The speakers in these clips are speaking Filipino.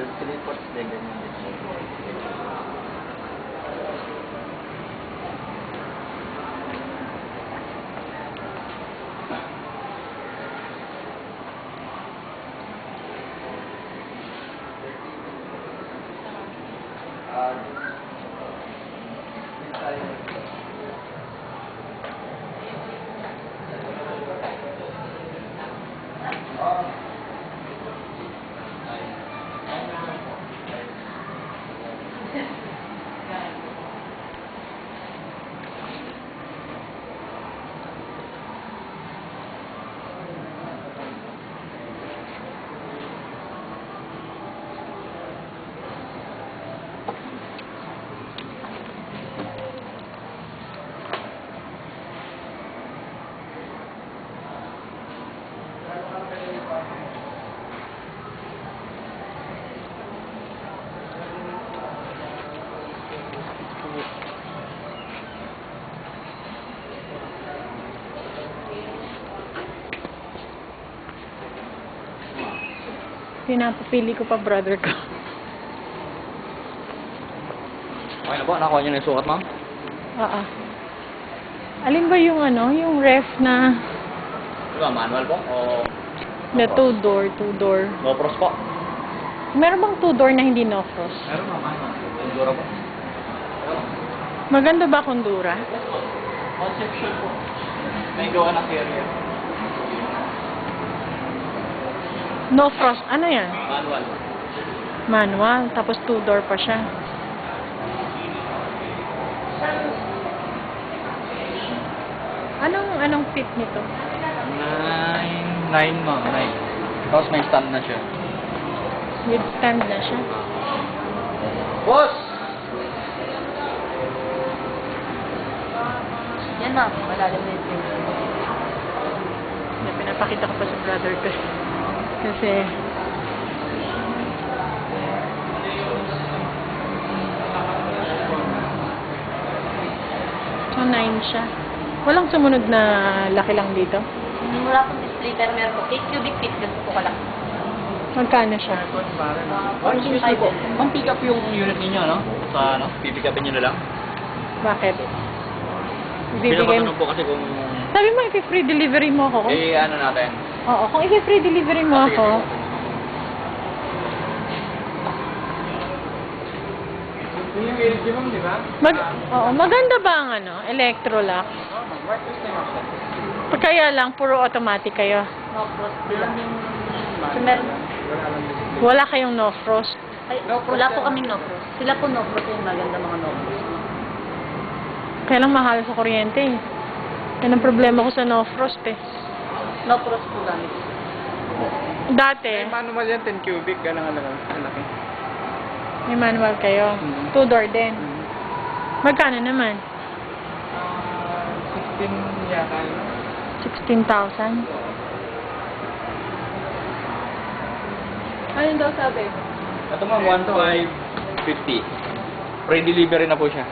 Yung 3 ports din, ganyan din. Pinapapili ko pa brother ko. Okay na po, nakuha niyo na yung sukat, ma'am? Oo. Alin ba yung ano, yung ref na Diba, manual po? O... na two-door? No pros po? Meron bang two-door na hindi no-frost? Meron ma'am, manual. Endura po. Maganda ba kundura? Conception po. May gawa ng carrier. No-frost. Ano yan? Manual. Manual. Tapos two-door pa siya. Anong fit nito? 9 ma'am, 9. Tapos may stand na siya. With stand na siya. Boss! Yan ma'am, malalim na yung drink. Pinapakita ko pa sa brother ko. Kasi so 9 siya. Walang sumunod na laki lang dito. Wala pong display pero meron po 8 cubic feet kasi po kalaki. Magkano siya? 14.5 po. Ma'am, pick up yung unit ninyo, no? Sa ano? Pipick upin nyo na lang. Bakit? Ibibigay mo. Pinapatanong po kasi kung... Sabi mo, i-free delivery mo ako. ano natin? Oo, kung i-free delivery mo ako, Yung LG ma'am, di ba? maganda ba ang ano, Electrolux? Kaya lang, puro automatic kayo. No frost sila. So meron, Wala kayong no frost. ay, wala po kaming no frost. Sila po no frost yung maganda mga no frost. Kaya lang mahal sa kuryente eh. Yan ang problema ko sa no frost eh. No frost po gamit. Dati, Manual yan, 10 cubic, gano'n lang laki. may manual kayo. Mhm. Two-door din. Magkano naman? 16 yata yun. 16,000? Ano daw sabi? Ito ma'am, 1,550. Free delivery na po siya.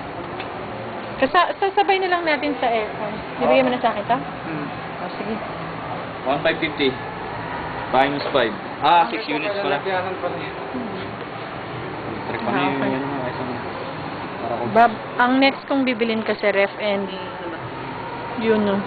Sasabay na lang natin sa aircon. Ibigay mo na sa akin to? Oh, sige. 1,550. Times 5. 6 units pala. Trick pa na Okay. yun. Para kung... Ang next kong bibilin kasi ref and yun no.